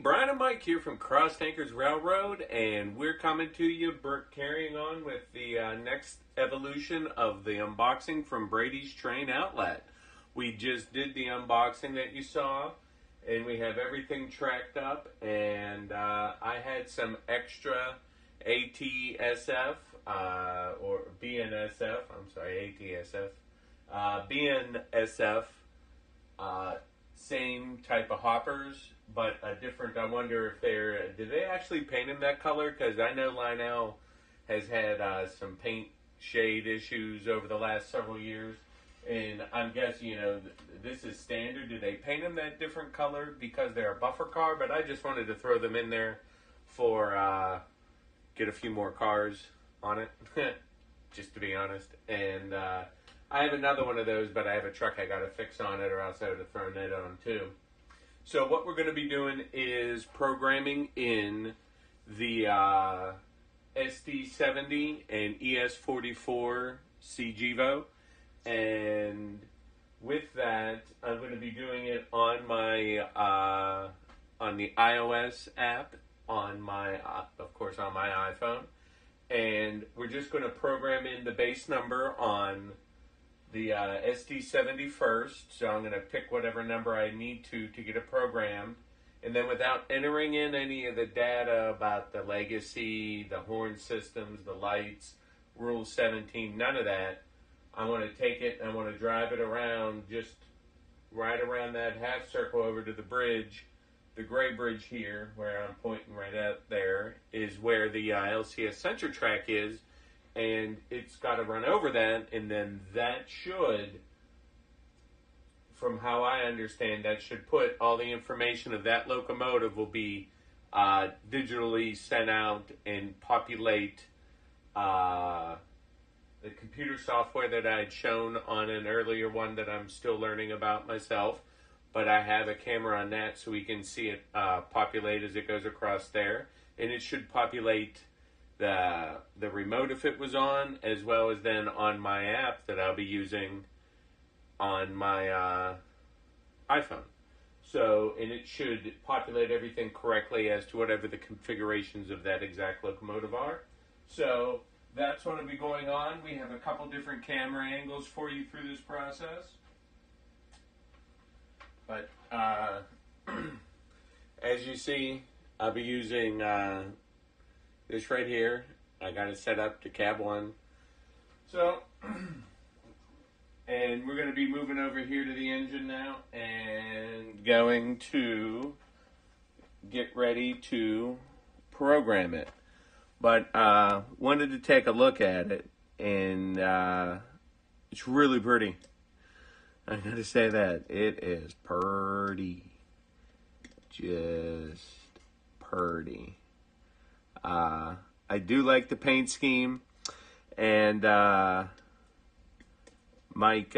Brian and Mike here from Cross-Dankers-Railroad, and we're coming to you carrying on with the next evolution of the unboxing from Brady's Train Outlet. We just did the unboxing that you saw, and we have everything tracked up, and I had some extra ATSF, or BNSF, I'm sorry, ATSF, BNSF, same type of hoppers, but a different. I wonder if did they actually paint him that color? Because I know Lionel has had some paint shade issues over the last several years, and I'm guessing this is standard. Do they paint them that different color because they're a buffer car? But I just wanted to throw them in there for get a few more cars on it, just to be honest. And I have another one of those, but I have a truck I got to fix on it, or else I would have thrown that on too. So what we're going to be doing is programming in the SD70 and ES44 Gevo, and with that, I'm going to be doing it on my on the iOS app, on my of course on my iPhone, and we're just going to program in the base number on the SD70 first. So I'm going to pick whatever number I need to get it programmed, and then without entering in any of the data about the legacy, the horn systems, the lights, Rule 17, none of that, I want to take it and I want to drive it around, just right around that half circle over to the bridge. The gray bridge here, where I'm pointing right out there, is where the LCS sensor track is, and it's got to run over that, and then that should, from how I understand, that should put all the information of that locomotive will be digitally sent out and populate the computer software that I had shown on an earlier one that I'm still learning about myself. But I have a camera on that so we can see it populate as it goes across there. And it should populate the remote if it was on, as well as then on my app that I'll be using on my iPhone. So, and it should populate everything correctly as to whatever the configurations of that exact locomotive are. So that's what will be going on. We have a couple different camera angles for you through this process. But as you see, I'll be using this right here. I got it set up to cab 1. So, and we're going to be moving over here to the engine now and going to get ready to program it. But wanted to take a look at it, and it's really pretty. I'm going to say that. It is purty. Just purty. I do like the paint scheme, and Mike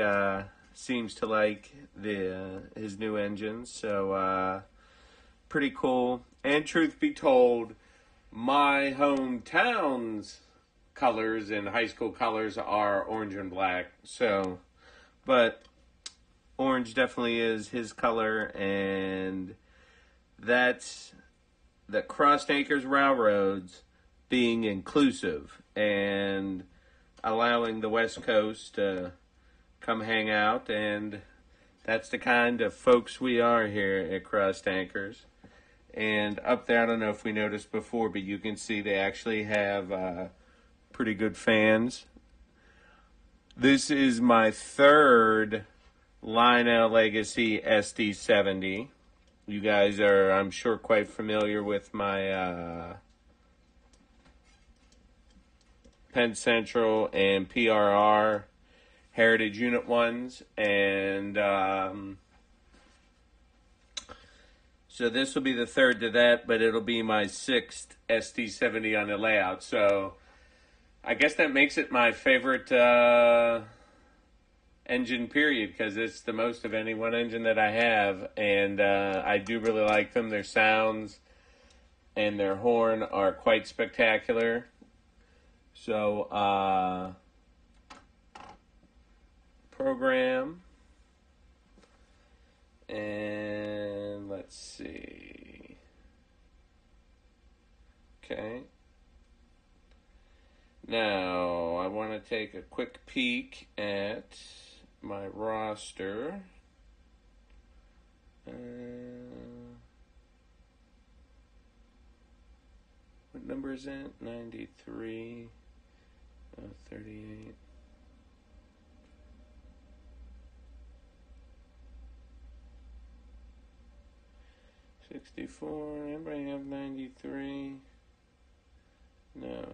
seems to like his new engine, so pretty cool. And truth be told, my hometown's colors and high school colors are orange and black, so, but orange definitely is his color, and that's the Cross-Dankers-Railroads being inclusive and allowing the West Coast to come hang out, and that's the kind of folks we are here at Cross-Dankers. And up there, I don't know if we noticed before, but you can see they actually have pretty good fans. This is my third Lionel Legacy SD70. You guys are, I'm sure, quite familiar with my Penn Central and PRR Heritage Unit ones. And so this will be the third to that, but it'll be my 6th SD70 on the layout. So I guess that makes it my favorite engine period, because it's the most of any one engine that I have, and I do really like them. Their sounds and their horn are quite spectacular. So program, and let's see, Okay. Now, I want to take a quick peek at my roster. What number is that? 93, 38. $64. Anybody have 93? No.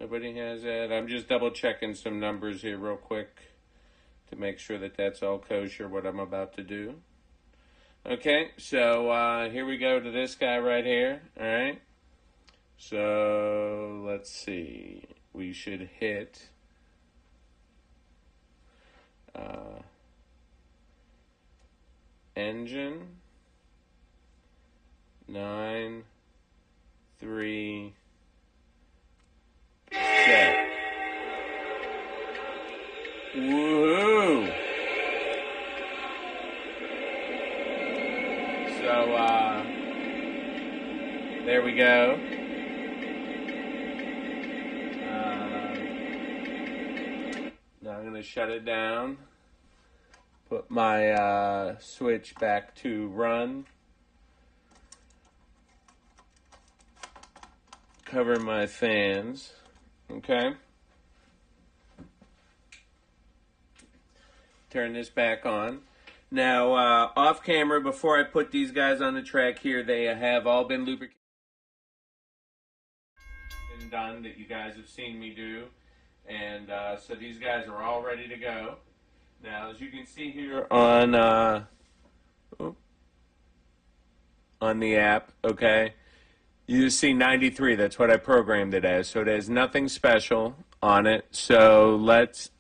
Nobody has that. I'm just double checking some numbers here real quick to make sure that that's all kosher, what I'm about to do. Okay, so here we go to this guy right here. All right. So let's see. We should hit engine 9 3 set. Woohoo! So there we go. Now I'm going to shut it down. Put my switch back to run. Cover my fans. Okay. Turn this back on. Now, off camera, before I put these guys on the track here, they have all been lubricated and done that you guys have seen me do. And so these guys are all ready to go. Now, as you can see here on the app, okay, you see 93. That's what I programmed it as. So it has nothing special on it. So let's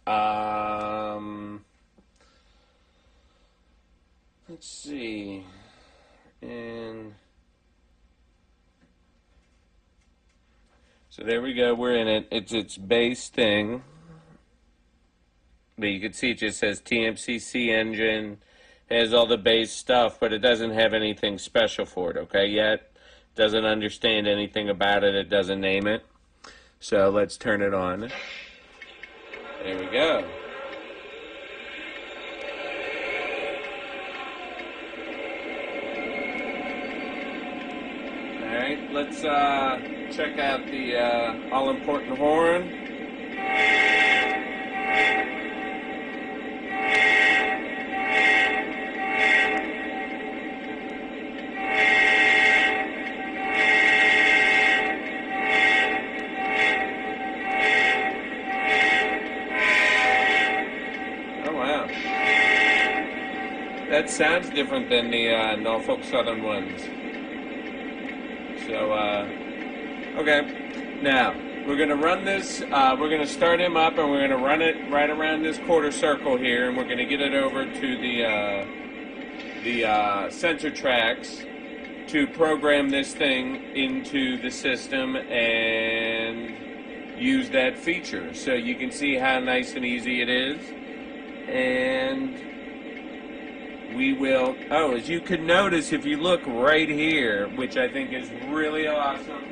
see. And so there we go. We're in it. It's its base thing. But you can see it just says TMCC engine, has all the base stuff, but it doesn't have anything special for it, okay, yet. Doesn't understand anything about it. It doesn't name it. So let's turn it on. There we go. All right, let's check out the all-important horn. That sounds different than the Norfolk Southern ones. So, okay. Now, we're going to run this. We're going to start him up, and we're going to run it right around this quarter circle here, and we're going to get it over to the sensor tracks to program this thing into the system and use that feature. So you can see how nice and easy it is. And we will, as you can notice, if you look right here, which I think is really awesome,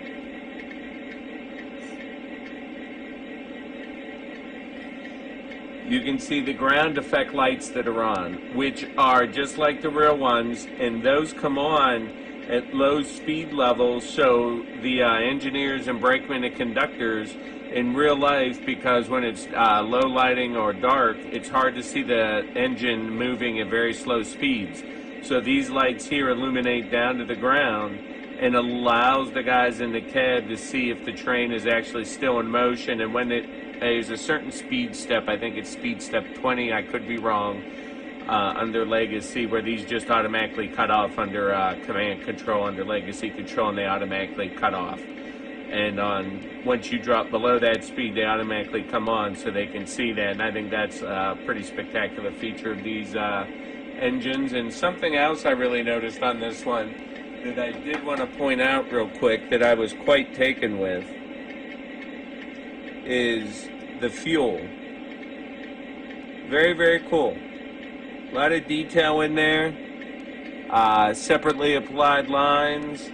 you can see the ground effect lights that are on, which are just like the real ones, and those come on at low speed levels, so the engineers and brakemen and conductors in real life, because when it's low lighting or dark, it's hard to see the engine moving at very slow speeds. So these lights here illuminate down to the ground and allows the guys in the cab to see if the train is actually still in motion. And when there's a certain speed step, I think it's speed step 20, I could be wrong, under Legacy, where these just automatically cut off under command control, under Legacy control, and they automatically cut off. And once you drop below that speed, they automatically come on so they can see that. And I think that's a pretty spectacular feature of these engines. And something else I really noticed on this one that I did want to point out real quick that I was quite taken with is the fuel. Very, very cool. A lot of detail in there. Separately applied lines.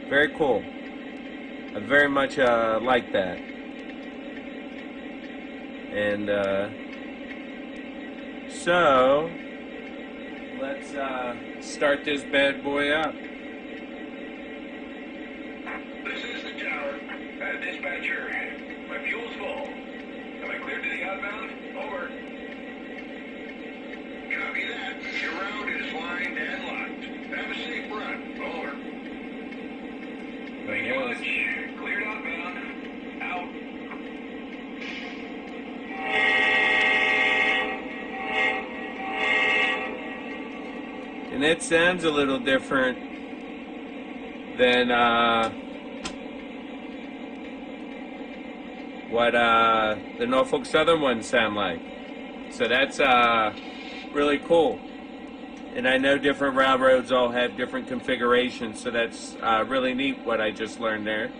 Very cool. I very much like that. And so let's start this bad boy up. This is the tower. Dispatcher, my fuel's full. Am I cleared to the outbound? Over. Copy that. Your route is lined and locked. Have a safe run. Over. Thank you much. Cleared outbound. Out. And it sounds a little different than what the Norfolk Southern ones sound like. So that's really cool. And I know different railroads all have different configurations, so that's really neat what I just learned there.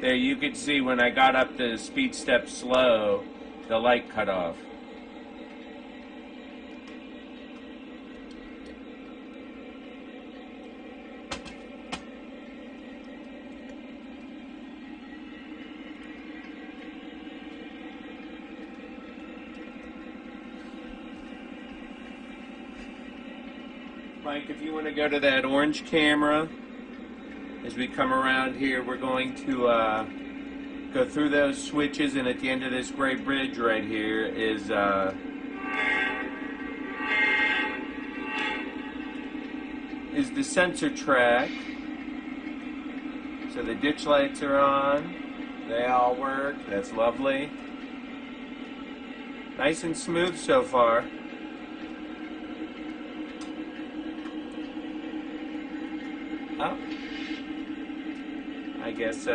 There you could see when I got up the speed step slow, the light cut off. Mike, if you want to go to that orange camera, as we come around here, we're going to go through those switches, and at the end of this gray bridge right here is the sensor track. So the ditch lights are on. They all work. That's lovely. Nice and smooth so far. Oh. I guess,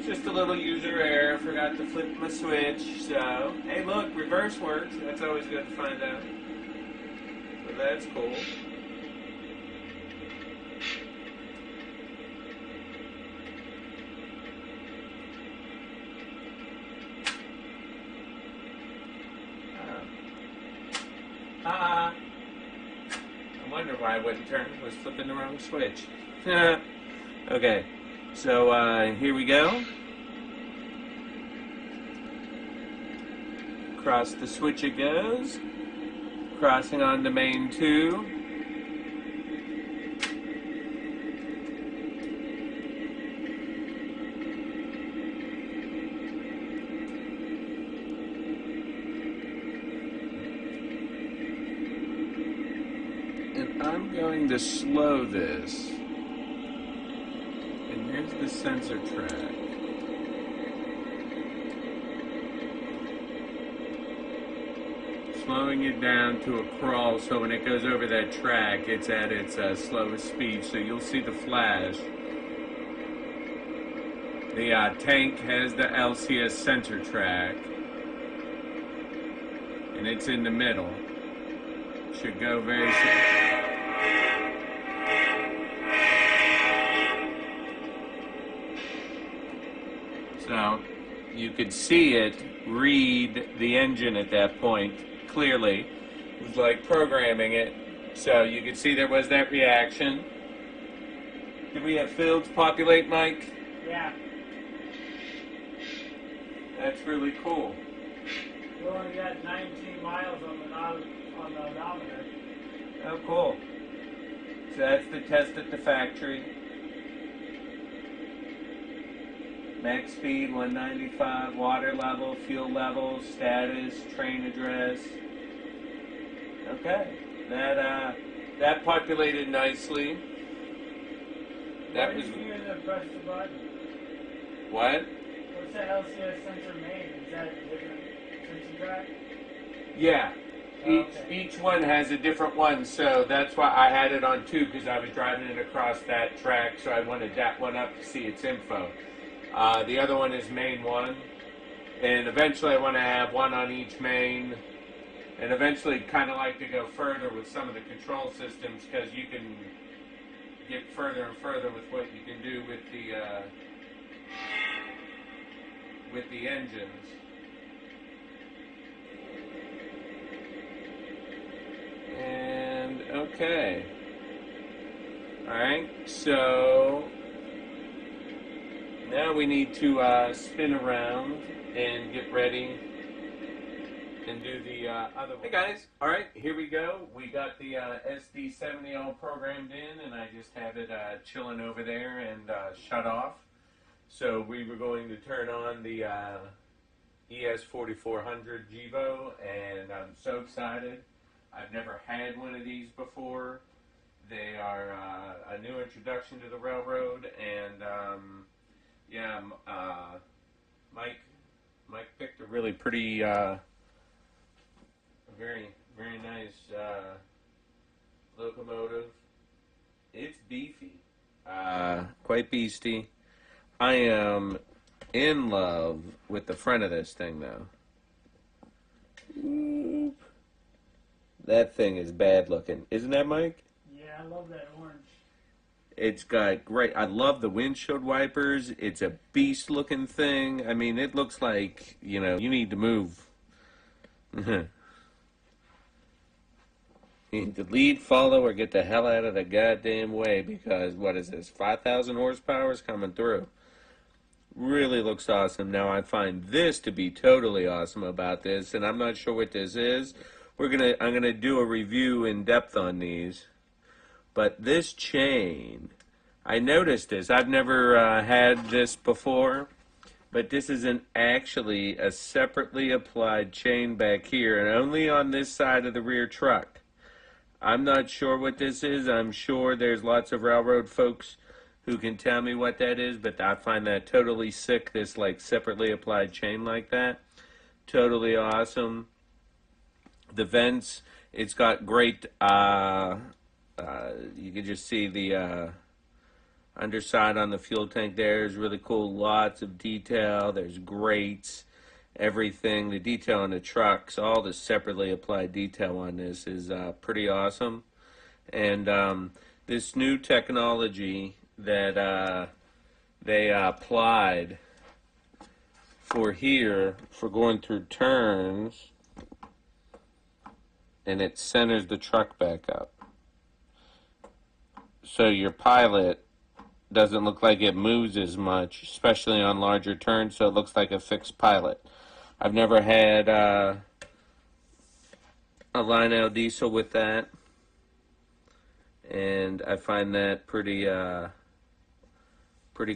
just a little user error. Forgot to flip my switch. So, hey, look, reverse works. That's always good to find out. So that's cool. I wonder why I wouldn't turn. I was flipping the wrong switch. Okay, so here we go. Across the switch it goes. Crossing on to main 2. I'm going to slow this, and here's the sensor track. Slowing it down to a crawl, so when it goes over that track, it's at its slowest speed, so you'll see the flash. The tank has the LCS sensor track, and it's in the middle. Should go very soon. So you could see it read the engine at that point clearly. It was like programming it. So you could see there was that reaction. Did we have fields populate, Mike? Yeah. That's really cool. We only got 19 miles on the odometer. Oh, cool. So that's the test at the factory. Max speed 195, water level, fuel level, status, train address. Okay, that populated nicely. That was. Why did you press the button? What? What's that LCS sensor main? Is that a different sensor track? Yeah. Okay. Each one has a different one, so that's why I had it on 2, because I was driving it across that track, so I wanted that one up to see its info. The other one is main 1, and eventually I want to have one on each main, And eventually kind of like to go further with some of the control systems, because you can get further and further with what you can do with the engines. And okay. Alright, so now we need to spin around and get ready and do the other one. Hey guys, alright, here we go. We got the SD70 all programmed in, and I just have it chilling over there and shut off. So we were going to turn on the ES4400 Gevo, and I'm so excited. I've never had one of these before. They are a new introduction to the railroad, and yeah, Mike picked a really pretty, very nice locomotive. It's beefy, quite beastie. I am in love with the front of this thing, though. That thing is bad looking, isn't that, Mike? Yeah, I love that orange. It's got great. I love the windshield wipers. It's a beast looking thing. I mean, it looks like, you know, you need to move. You need to lead, follow, or get the hell out of the goddamn way, because what is this? 5,000 horsepower is coming through. Really looks awesome. Now I find this to be totally awesome about this, and I'm not sure what this is. I'm gonna do a review in depth on these. But this chain, I noticed this. I've never had this before, but this isn't actually a separately applied chain back here, and only on this side of the rear truck. I'm not sure what this is. I'm sure there's lots of railroad folks who can tell me what that is, but I find that totally sick, this like separately applied chain like that. Totally awesome. The vents, it's got great, you can just see the underside on the fuel tank there is really cool. Lots of detail. There's grates, everything. The detail on the trucks, all the separately applied detail on this is pretty awesome. And this new technology that they applied for here, for going through turns, and it centers the truck back up. So your pilot doesn't look like it moves as much, especially on larger turns, so it looks like a fixed pilot. I've never had a Lionel diesel with that, and I find that pretty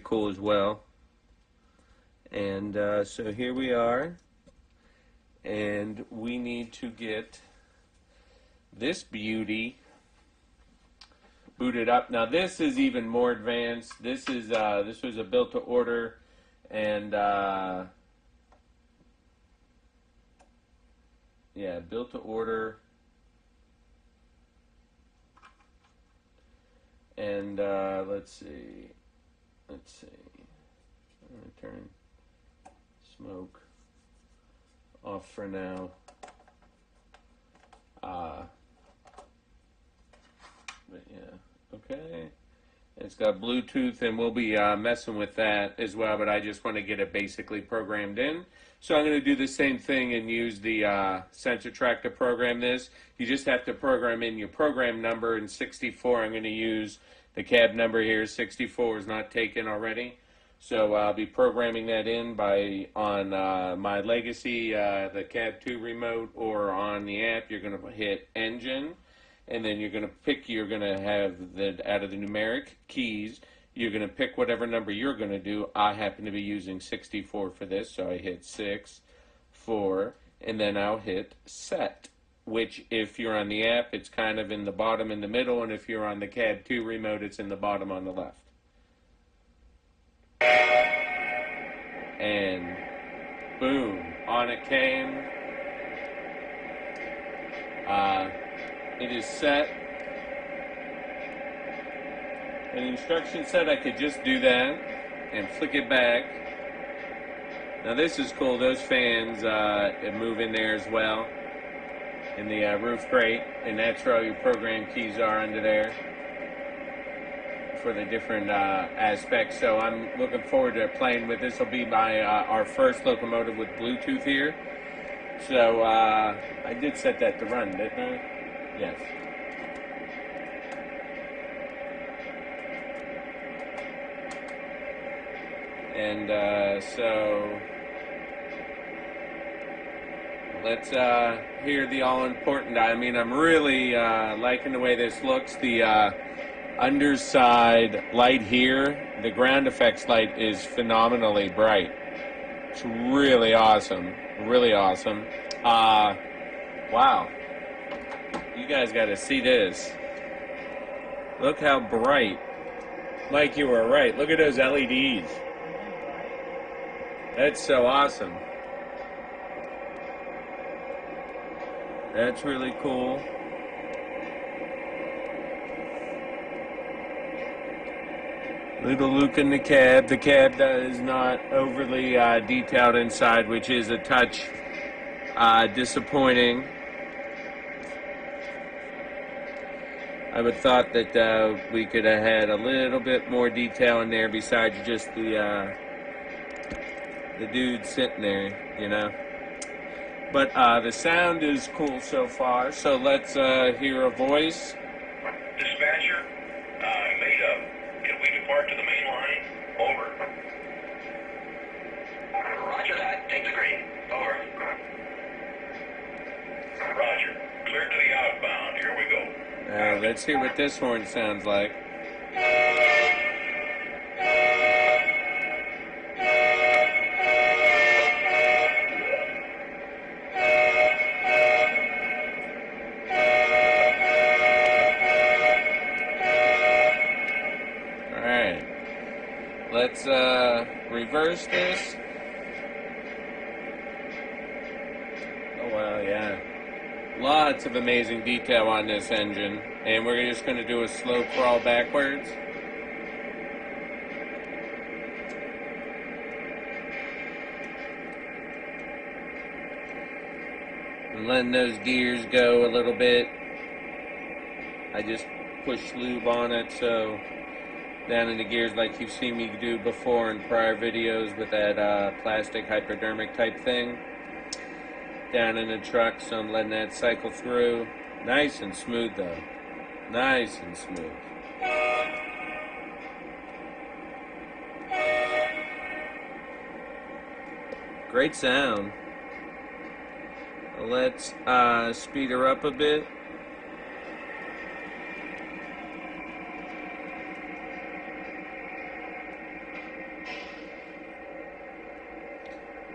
cool as well. And so here we are, and we need to get this beauty booted up. Now this is even more advanced. This was a built to order, and yeah, built to order. And let's see. I'm gonna turn smoke off for now. But yeah, okay. It's got Bluetooth, and we'll be messing with that as well, but I just want to get it basically programmed in. So I'm going to do the same thing and use the sensor track to program this. You just have to program in your program number in 64. I'm going to use the cab number here. 64 is not taken already. So I'll be programming that in on my Legacy, the Cab 2 remote, or on the app. You're going to hit Engine, and then you're going to have out of the numeric keys, you're going to pick whatever number you're going to do. I happen to be using 64 for this, so I hit 6, 4, and then I'll hit Set, which if you're on the app, it's kind of in the bottom in the middle, and if you're on the Cab 2 remote, it's in the bottom on the left. And boom, on it came. It is set. An instruction said I could just do that and flick it back. Now this is cool. Those fans move in there as well. in the roof grate, and that's where all your program keys are under there for the different aspects. So I'm looking forward to playing with this. Will be my our first locomotive with Bluetooth here. So I did set that to run, didn't I? Yes. And so let's hear the all-important. I mean, I'm really liking the way this looks. The underside light here, the ground effects light is phenomenally bright. It's really awesome. Really awesome. Wow. You guys got to see this. Look how bright. Mike, you were right. Look at those LEDs. That's so awesome. That's really cool. Little Luke in the cab. The cab is not overly detailed inside, which is a touch disappointing. I would have thought that we could have had a little bit more detail in there besides just the dude sitting there, you know. But the sound is cool so far, so let's hear a voice. Dispatcher, made up. Can we depart to the main line? Over. Roger that. Take the green. Over. Roger. Cleared to the outbound. Here we go. Let's hear what this horn sounds like. Alright. Let's reverse this. Oh, well, yeah. Lots of amazing detail on this engine, and we're just going to do a slow crawl backwards. And letting those gears go a little bit. I just push lube on it, so down in the gears like you've seen me do before in prior videos with that plastic hypodermic type thing. Down in the truck, so I'm letting that cycle through. Nice and smooth though. Nice and smooth. Great sound. Let's speed her up a bit.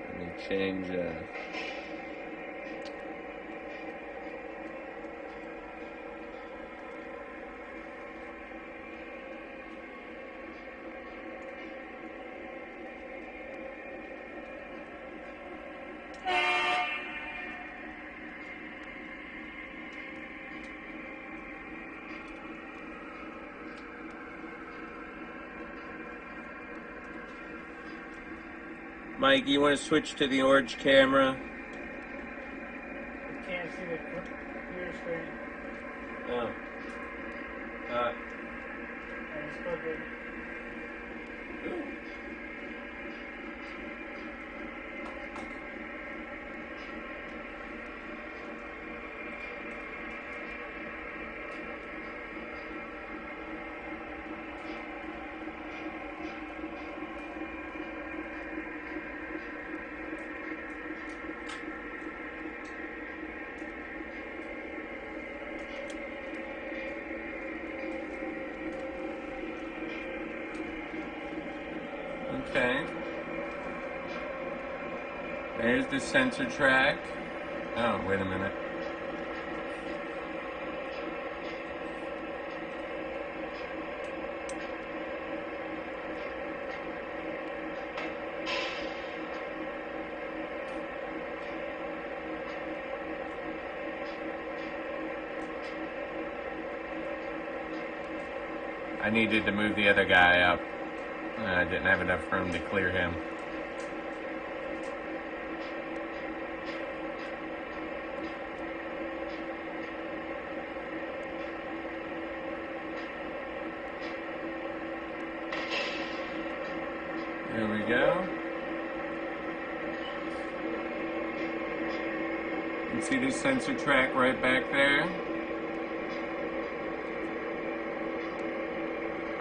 Let me change Mike, you want to switch to the orange camera? You can't see the computer screen. Oh. And it's still good. Okay. There's the sensor track. Oh, wait a minute. I needed to move the other guy up. I didn't have enough room to clear him. go. You can see the sensor track right back there.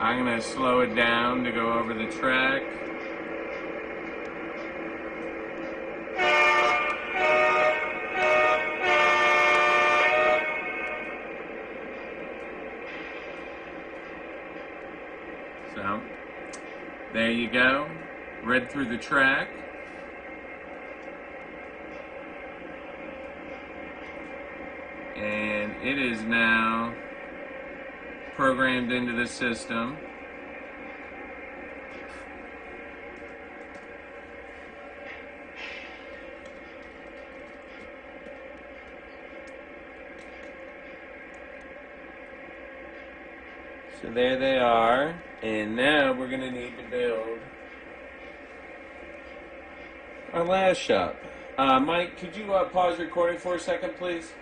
I'm going to slow it down to go over the track. So, there you go. Read through the track. And it is now programmed into the system. So there they are, and now we're going to need to build our last shop. Mike, could you pause recording for a second, please?